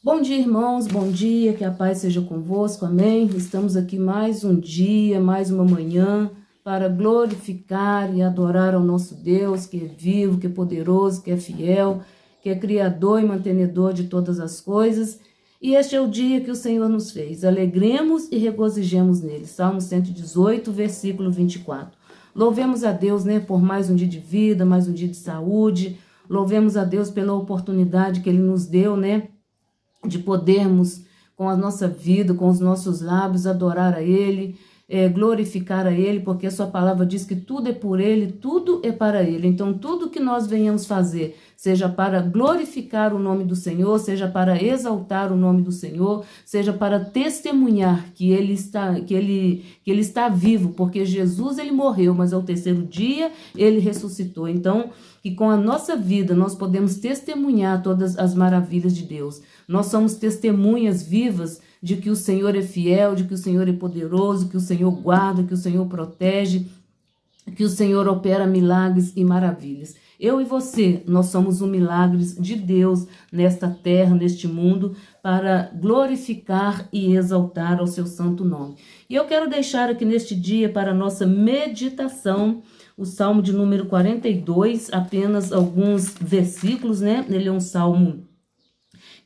Bom dia, irmãos, bom dia, que a paz seja convosco, amém? Estamos aqui mais um dia, mais uma manhã, para glorificar e adorar ao nosso Deus, que é vivo, que é poderoso, que é fiel, que é criador e mantenedor de todas as coisas. E este é o dia que o Senhor nos fez. Alegremos e regozijemos nele. Salmo 118, versículo 24. Louvemos a Deus, por mais um dia de vida, mais um dia de saúde. Louvemos a Deus pela oportunidade que ele nos deu, de podermos, com a nossa vida, com os nossos lábios, adorar a Ele, glorificar a Ele, porque a sua palavra diz que tudo é por Ele, tudo é para Ele. Então, tudo que nós venhamos fazer, seja para glorificar o nome do Senhor, seja para exaltar o nome do Senhor, seja para testemunhar que Ele está vivo, porque Jesus ele morreu, mas ao terceiro dia Ele ressuscitou. Então, que com a nossa vida nós podemos testemunhar todas as maravilhas de Deus. Nós somos testemunhas vivas de que o Senhor é fiel, de que o Senhor é poderoso, que o Senhor guarda, que o Senhor protege, que o Senhor opera milagres e maravilhas. Eu e você, nós somos um milagre de Deus nesta terra, neste mundo, para glorificar e exaltar ao seu santo nome. E eu quero deixar aqui neste dia para a nossa meditação o Salmo de número 42, apenas alguns versículos, Ele é um salmo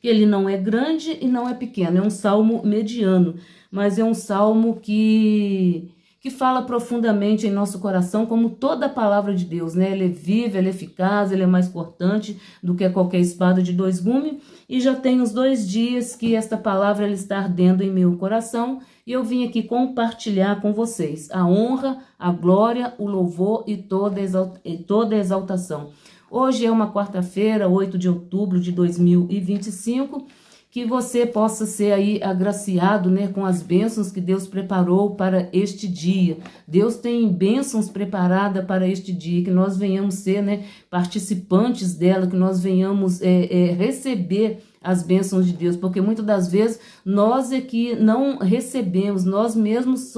que ele não é grande e não é pequeno, é um salmo mediano, mas é um salmo que fala profundamente em nosso coração, como toda a palavra de Deus, Ele é vivo, ele é eficaz, ele é mais cortante do que qualquer espada de dois gumes, e já tem uns 2 dias que esta palavra ela está ardendo em meu coração, e eu vim aqui compartilhar com vocês a honra, a glória, o louvor e toda a exaltação. Hoje é uma quarta-feira, 8 de outubro de 2025, que você possa ser aí agraciado, com as bênçãos que Deus preparou para este dia. Deus tem bênçãos preparadas para este dia, que nós venhamos ser, participantes dela, que nós venhamos receber as bênçãos de Deus, porque muitas das vezes nós é que não recebemos, nós mesmos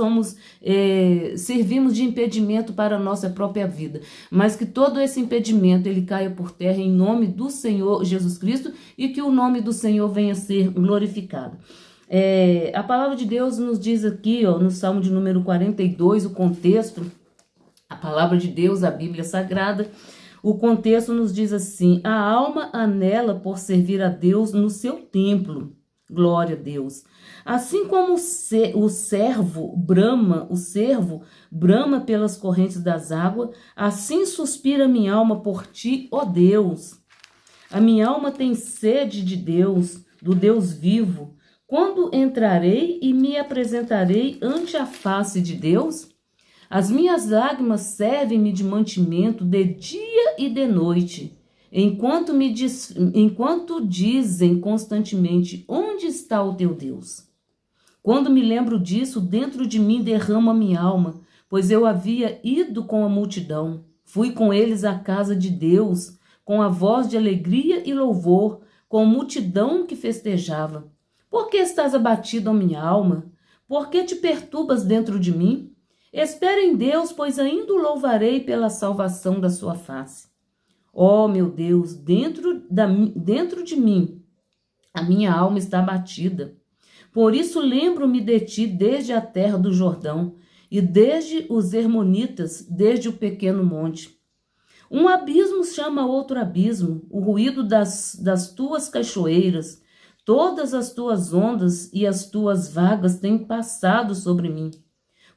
servimos de impedimento para a nossa própria vida, mas que todo esse impedimento ele caia por terra em nome do Senhor Jesus Cristo e que o nome do Senhor venha a ser glorificado. A palavra de Deus nos diz aqui, no Salmo de número 42, o contexto, a palavra de Deus, a Bíblia Sagrada. O contexto nos diz assim: a alma anela por servir a Deus no seu templo. Glória a Deus. Assim como o servo brama pelas correntes das águas, assim suspira minha alma por ti, ó Deus. A minha alma tem sede de Deus, do Deus vivo. Quando entrarei e me apresentarei ante a face de Deus? As minhas lágrimas servem-me de mantimento de dia e de noite, enquanto dizem constantemente: onde está o teu Deus? Quando me lembro disso, dentro de mim derrama minha alma, pois eu havia ido com a multidão. Fui com eles à casa de Deus, com a voz de alegria e louvor, com multidão que festejava. Por que estás abatido, ó minha alma? Por que te perturbas dentro de mim? Espera em Deus, pois ainda o louvarei pela salvação da sua face. Ó meu Deus, dentro de mim, a minha alma está abatida. Por isso lembro-me de ti desde a terra do Jordão, e desde os Hermonitas, desde o pequeno monte. Um abismo chama outro abismo, o ruído das tuas cachoeiras, todas as tuas ondas e as tuas vagas têm passado sobre mim.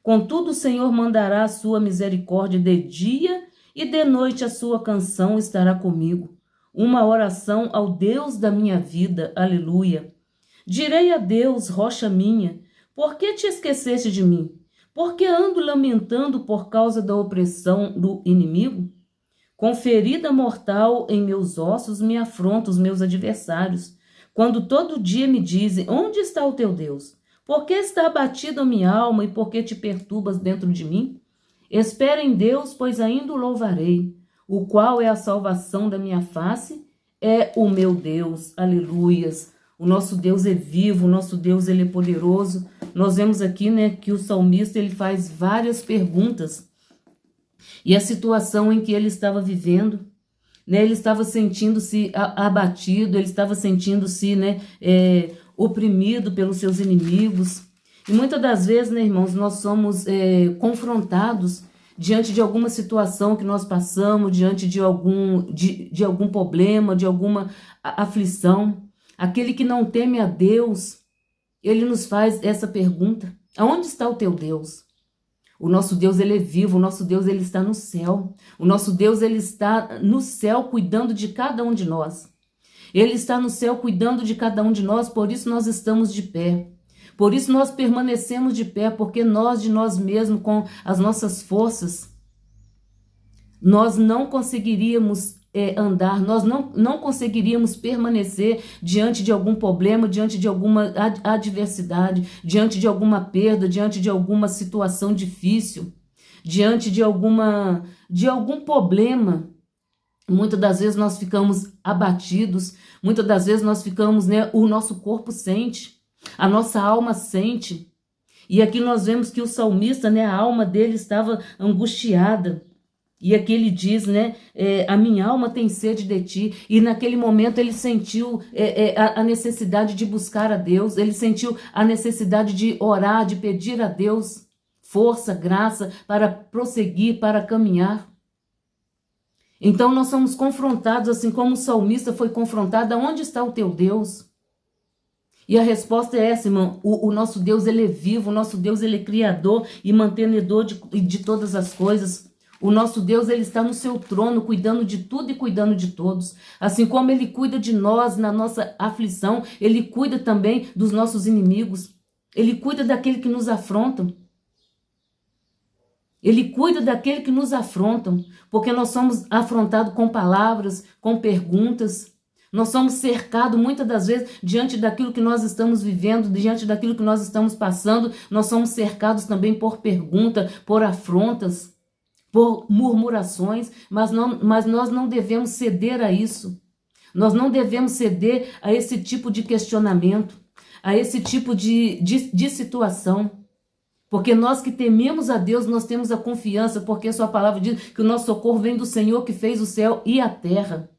Contudo, o Senhor mandará a sua misericórdia de dia e de noite a sua canção estará comigo. Uma oração ao Deus da minha vida, aleluia. Direi a Deus, rocha minha, por que te esqueceste de mim? Por que ando lamentando por causa da opressão do inimigo? Com ferida mortal em meus ossos me afrontam os meus adversários, quando todo dia me dizem: onde está o teu Deus? Por que está abatida a minha alma e por que te perturbas dentro de mim? Espera em Deus, pois ainda o louvarei, o qual é a salvação da minha face, é o meu Deus. Aleluias. O nosso Deus é vivo, o nosso Deus ele é poderoso. Nós vemos aqui, que o salmista ele faz várias perguntas e a situação em que ele estava vivendo. né? Ele estava sentindo-se abatido, ele estava sentindo-se, né, oprimido pelos seus inimigos. E muitas das vezes, né, irmãos, nós somos confrontados diante de alguma situação que nós passamos, diante de algum problema, de alguma aflição. Aquele que não teme a Deus, ele nos faz essa pergunta: aonde está o teu Deus? O nosso Deus, ele é vivo, o nosso Deus, ele está no céu. O nosso Deus, ele está no céu cuidando de cada um de nós. Ele está no céu cuidando de cada um de nós, por isso nós estamos de pé. Por isso nós permanecemos de pé, porque nós de nós mesmos, com as nossas forças, nós não conseguiríamos andar, nós não conseguiríamos permanecer diante de algum problema, diante de alguma adversidade, diante de alguma perda, diante de alguma situação difícil, diante de algum problema. Muitas das vezes nós ficamos abatidos, muitas das vezes nós ficamos, né, o nosso corpo sente, a nossa alma sente. E aqui nós vemos que o salmista, né, a alma dele estava angustiada. E aqui ele diz, né, a minha alma tem sede de ti. E naquele momento ele sentiu a necessidade de buscar a Deus. Ele sentiu a necessidade de orar, de pedir a Deus força, graça para prosseguir, para caminhar. Então nós somos confrontados, assim como o salmista foi confrontado: aonde está o teu Deus? E a resposta é essa, irmão: o nosso Deus, ele é vivo, o nosso Deus, ele é criador e mantenedor de todas as coisas. O nosso Deus, ele está no seu trono, cuidando de tudo e cuidando de todos. Assim como ele cuida de nós na nossa aflição, ele cuida também dos nossos inimigos. Ele cuida daquele que nos afrontam. Ele cuida daquele que nos afrontam, porque nós somos afrontados com palavras, com perguntas. Nós somos cercados muitas das vezes diante daquilo que nós estamos vivendo, diante daquilo que nós estamos passando. Nós somos cercados também por perguntas, por afrontas, por murmurações, mas nós não devemos ceder a isso. Nós não devemos ceder a esse tipo de questionamento, a esse tipo de situação. Porque nós que tememos a Deus, nós temos a confiança, porque a sua palavra diz que o nosso socorro vem do Senhor que fez o céu e a terra.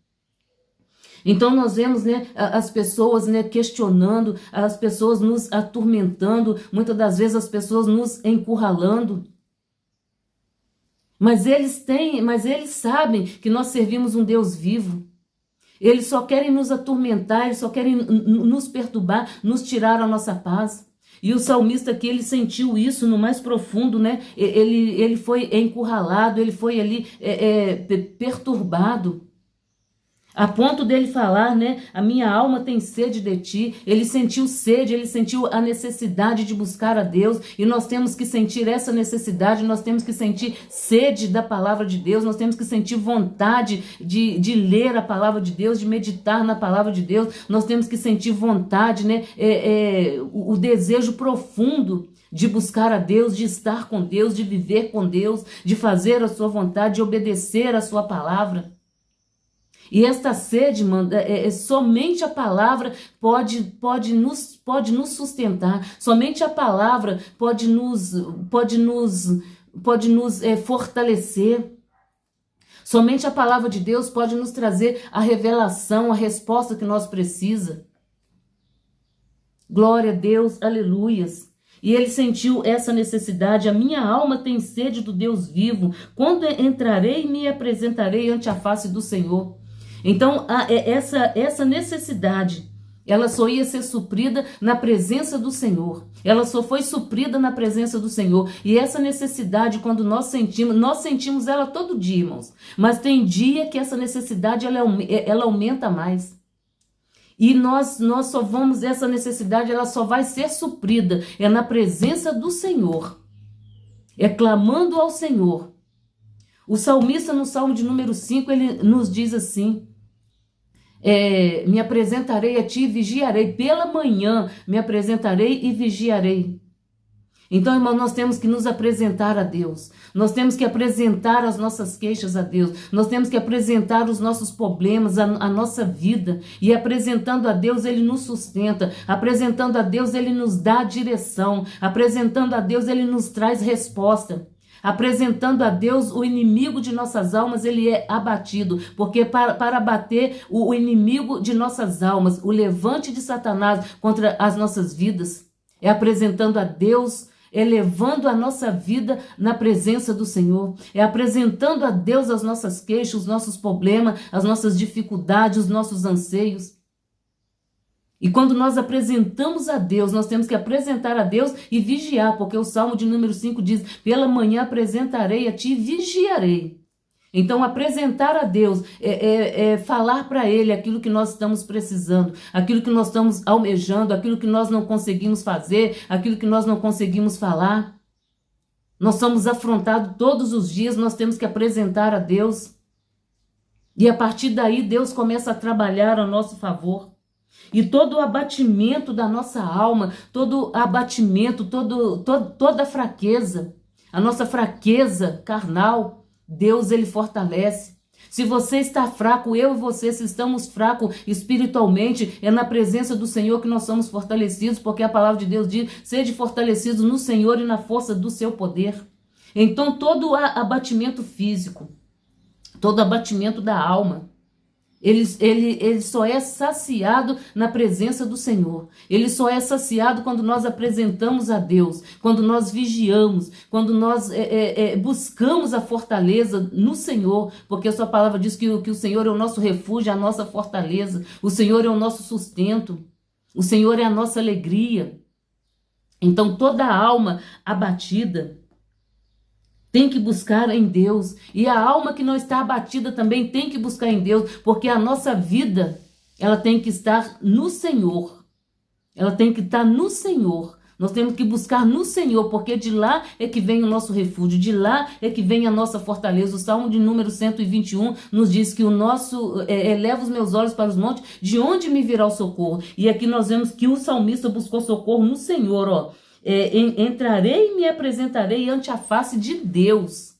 Então nós vemos, né, as pessoas, né, questionando, as pessoas nos atormentando, muitas das vezes as pessoas nos encurralando. Mas eles sabem que nós servimos um Deus vivo. Eles só querem nos atormentar, eles só querem nos perturbar, nos tirar a nossa paz. E o salmista aqui, ele sentiu isso no mais profundo, né? Ele foi encurralado, ele foi ali perturbado. A ponto dele falar, né? A minha alma tem sede de ti. Ele sentiu sede, ele sentiu a necessidade de buscar a Deus. E nós temos que sentir essa necessidade, nós temos que sentir sede da palavra de Deus, nós temos que sentir vontade de ler a palavra de Deus, de meditar na palavra de Deus. Nós temos que sentir vontade, né? O desejo profundo de buscar a Deus, de estar com Deus, de viver com Deus, de fazer a sua vontade, de obedecer a sua palavra. E esta sede, somente a palavra pode nos sustentar, somente a palavra pode nos fortalecer. Somente a palavra de Deus pode nos trazer a revelação, a resposta que nós precisamos. Glória a Deus, aleluias. E ele sentiu essa necessidade: a minha alma tem sede do Deus vivo. Quando entrarei, me apresentarei ante a face do Senhor. Então, essa necessidade, ela só ia ser suprida na presença do Senhor. Ela só foi suprida na presença do Senhor. E essa necessidade, quando nós sentimos ela todo dia, irmãos. Mas tem dia que essa necessidade, ela aumenta mais. E nós só vamos, essa necessidade, ela só vai ser suprida. É na presença do Senhor. É clamando ao Senhor. O salmista, no Salmo de número 5, ele nos diz assim: me apresentarei a ti e vigiarei. Pela manhã me apresentarei e vigiarei. Então, irmão, nós temos que nos apresentar a Deus. Nós temos que apresentar as nossas queixas a Deus. Nós temos que apresentar os nossos problemas, a nossa vida. E apresentando a Deus, Ele nos sustenta. Apresentando a Deus, Ele nos dá direção. Apresentando a Deus, Ele nos traz resposta. Apresentando a Deus o inimigo de nossas almas, ele é abatido. Porque para abater o inimigo de nossas almas, o levante de Satanás contra as nossas vidas, é apresentando a Deus, é levando a nossa vida na presença do Senhor, é apresentando a Deus as nossas queixas, os nossos problemas, as nossas dificuldades, os nossos anseios. E quando nós apresentamos a Deus, nós temos que apresentar a Deus e vigiar, porque o Salmo de número 5 diz: pela manhã apresentarei a ti e vigiarei. Então, apresentar a Deus é falar para Ele aquilo que nós estamos precisando, aquilo que nós estamos almejando, aquilo que nós não conseguimos fazer, aquilo que nós não conseguimos falar. Nós somos afrontados todos os dias, nós temos que apresentar a Deus. E a partir daí, Deus começa a trabalhar a nosso favor. E todo o abatimento da nossa alma, todo abatimento, toda fraqueza, a nossa fraqueza carnal, Deus, ele fortalece. Se você está fraco, eu e você, se estamos fracos espiritualmente, é na presença do Senhor que nós somos fortalecidos, porque a palavra de Deus diz: sede fortalecidos no Senhor e na força do seu poder. Então, todo abatimento físico, todo abatimento da alma, ele só é saciado na presença do Senhor. Ele só é saciado quando nós apresentamos a Deus, quando nós vigiamos, quando nós buscamos a fortaleza no Senhor, porque a sua palavra diz que o Senhor é o nosso refúgio, a nossa fortaleza, o Senhor é o nosso sustento, o Senhor é a nossa alegria. Então toda alma abatida tem que buscar em Deus. E a alma que não está abatida também tem que buscar em Deus, porque a nossa vida, ela tem que estar no Senhor. Ela tem que estar no Senhor. Nós temos que buscar no Senhor, porque de lá é que vem o nosso refúgio, de lá é que vem a nossa fortaleza. O Salmo de número 121 nos diz que o nosso eleva os meus olhos para os montes, de onde me virá o socorro? E aqui nós vemos que o salmista buscou socorro no Senhor, ó. Entrarei e me apresentarei ante a face de Deus.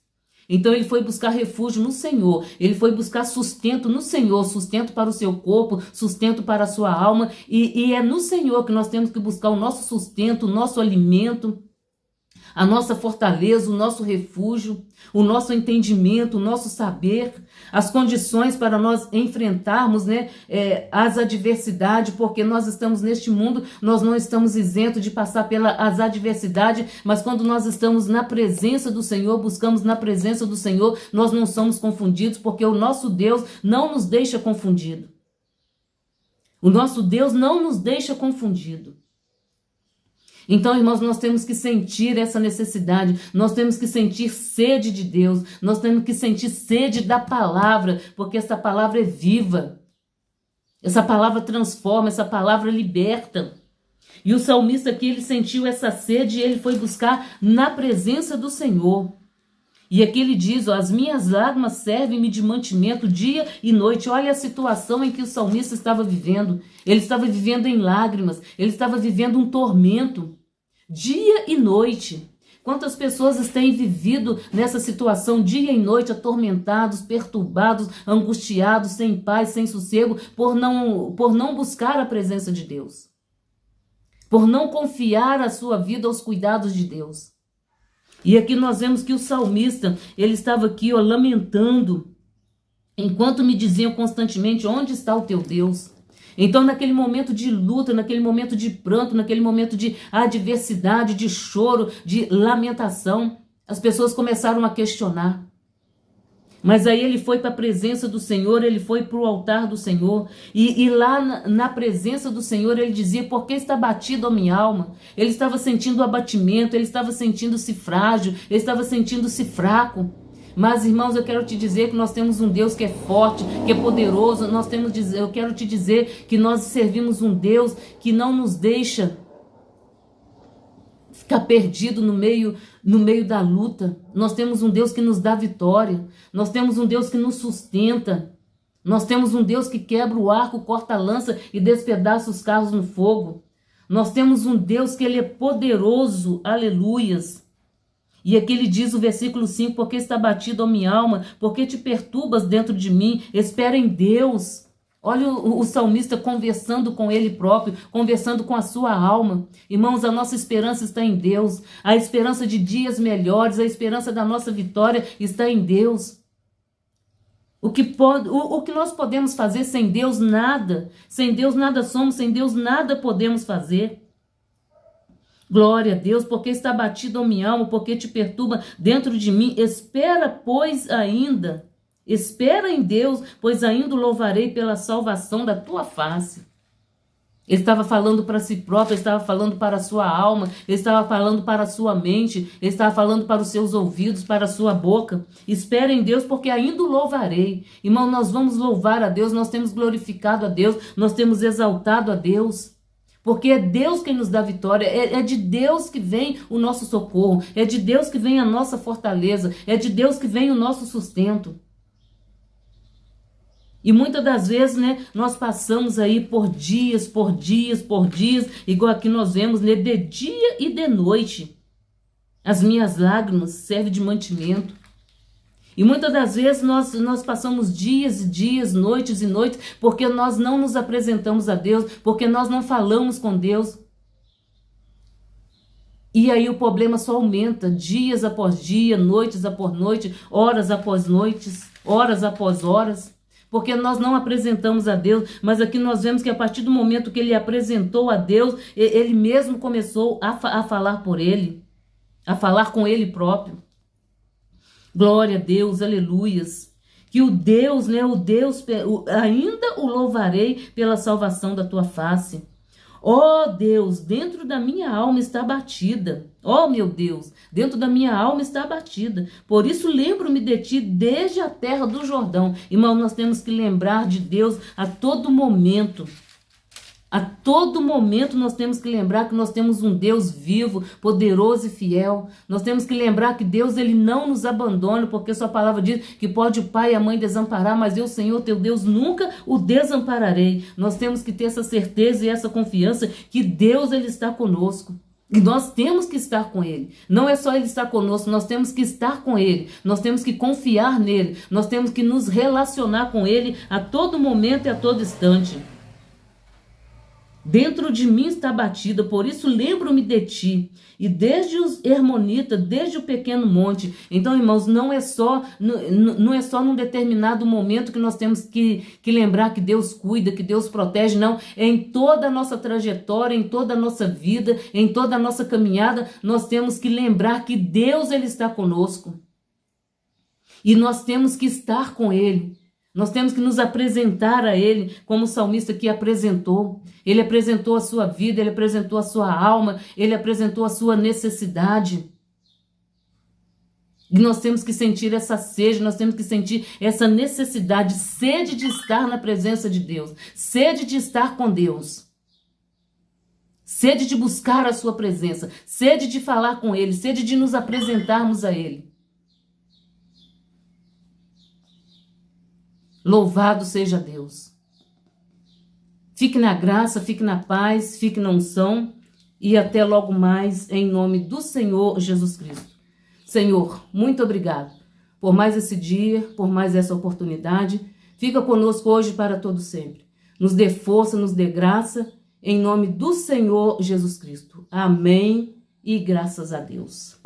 Então ele foi buscar refúgio no Senhor, ele foi buscar sustento no Senhor, sustento para o seu corpo, sustento para a sua alma, e é no Senhor que nós temos que buscar o nosso sustento, o nosso alimento, a nossa fortaleza, o nosso refúgio, o nosso entendimento, o nosso saber, as condições para nós enfrentarmos, as adversidades, porque nós estamos neste mundo, nós não estamos isentos de passar pelas adversidades, mas quando nós estamos na presença do Senhor, buscamos na presença do Senhor, nós não somos confundidos, porque o nosso Deus não nos deixa confundido. O nosso Deus não nos deixa confundido. Então, irmãos, nós temos que sentir essa necessidade, nós temos que sentir sede de Deus, nós temos que sentir sede da palavra, porque essa palavra é viva, essa palavra transforma, essa palavra liberta. E o salmista aqui, ele sentiu essa sede e ele foi buscar na presença do Senhor. E aqui ele diz, ó, as minhas lágrimas servem-me de mantimento dia e noite. Olha a situação em que o salmista estava vivendo. Ele estava vivendo em lágrimas, ele estava vivendo um tormento, dia e noite. Quantas pessoas têm vivido nessa situação dia e noite, atormentados, perturbados, angustiados, sem paz, sem sossego, por não buscar a presença de Deus, por não confiar a sua vida aos cuidados de Deus. E aqui nós vemos que o salmista, ele estava aqui, ó, lamentando, enquanto me diziam constantemente: onde está o teu Deus? Então, naquele momento de luta, naquele momento de pranto, naquele momento de adversidade, de choro, de lamentação, as pessoas começaram a questionar. Mas aí ele foi para a presença do Senhor, ele foi para o altar do Senhor, e lá na presença do Senhor ele dizia: por que está batido a minha alma? Ele estava sentindo o abatimento, ele estava sentindo-se frágil, ele estava sentindo-se fraco. Mas, irmãos, eu quero te dizer que nós temos um Deus que é forte, que é poderoso. Eu quero te dizer que nós servimos um Deus que não nos deixa ficar perdido no meio da luta. Nós temos um Deus que nos dá vitória. Nós temos um Deus que nos sustenta. Nós temos um Deus que quebra o arco, corta a lança e despedaça os carros no fogo. Nós temos um Deus que ele é poderoso. Aleluias. E aqui ele diz o versículo 5, porque está batido a minha alma, porque te perturbas dentro de mim, espera em Deus. Olha o salmista conversando com ele próprio, conversando com a sua alma. Irmãos, a nossa esperança está em Deus. A esperança de dias melhores, a esperança da nossa vitória está em Deus. O que nós podemos fazer sem Deus? Nada. Sem Deus nada somos, sem Deus nada podemos fazer. Glória a Deus, porque está abatido a minha alma, porque te perturba dentro de mim. Espera, pois, ainda. Espera em Deus, pois ainda o louvarei pela salvação da tua face. Ele estava falando para si próprio, ele estava falando para a sua alma, ele estava falando para a sua mente, ele estava falando para os seus ouvidos, para a sua boca. Espera em Deus, porque ainda o louvarei. Irmão, nós vamos louvar a Deus, nós temos glorificado a Deus, nós temos exaltado a Deus. Porque é Deus quem nos dá vitória, é de Deus que vem o nosso socorro, é de Deus que vem a nossa fortaleza, é de Deus que vem o nosso sustento. E muitas das vezes, né, nós passamos aí por dias, igual aqui nós vemos, né, de dia e de noite. As minhas lágrimas servem de mantimento. E muitas das vezes nós passamos dias e dias, noites e noites, porque nós não nos apresentamos a Deus, porque nós não falamos com Deus. E aí o problema só aumenta, dias após dia, noites após noite, horas após noites, horas após horas. Porque nós não apresentamos a Deus, mas aqui nós vemos que a partir do momento que ele apresentou a Deus, ele mesmo começou a falar por ele, a falar com ele próprio. Glória a Deus, aleluias. Que o Deus, né, ainda o louvarei pela salvação da tua face. Ó Deus, dentro da minha alma está abatida. Ó meu Deus, dentro da minha alma está abatida. Por isso lembro-me de ti desde a terra do Jordão. Irmão, nós temos que lembrar de Deus a todo momento. A todo momento nós temos que lembrar que nós temos um Deus vivo, poderoso e fiel. Nós temos que lembrar que Deus, ele não nos abandona, porque sua palavra diz que pode o pai e a mãe desamparar, mas eu, Senhor, teu Deus, nunca o desampararei. Nós temos que ter essa certeza e essa confiança que Deus, ele está conosco. E nós temos que estar com ele. Não é só ele estar conosco, nós temos que estar com ele. Nós temos que confiar nele. Nós temos que nos relacionar com ele a todo momento e a todo instante. Dentro de mim está batida, por isso lembro-me de ti. E desde os Hermonitas, desde o pequeno monte. Então, irmãos, não é só num determinado momento que nós temos que lembrar que Deus cuida, que Deus protege. Não, é em toda a nossa trajetória, em toda a nossa vida, em toda a nossa caminhada, nós temos que lembrar que Deus, ele está conosco. E nós temos que estar com ele. Nós temos que nos apresentar a ele como o salmista que apresentou. Ele apresentou a sua vida, ele apresentou a sua alma, ele apresentou a sua necessidade. E nós temos que sentir essa sede, nós temos que sentir essa necessidade, sede de estar na presença de Deus, sede de estar com Deus. Sede de buscar a sua presença, sede de falar com ele, sede de nos apresentarmos a ele. Louvado seja Deus. Fique na graça, fique na paz, fique na unção e até logo mais em nome do Senhor Jesus Cristo. Senhor, muito obrigado por mais esse dia, por mais essa oportunidade. Fica conosco hoje para todo sempre. Nos dê força, nos dê graça em nome do Senhor Jesus Cristo. Amém e graças a Deus.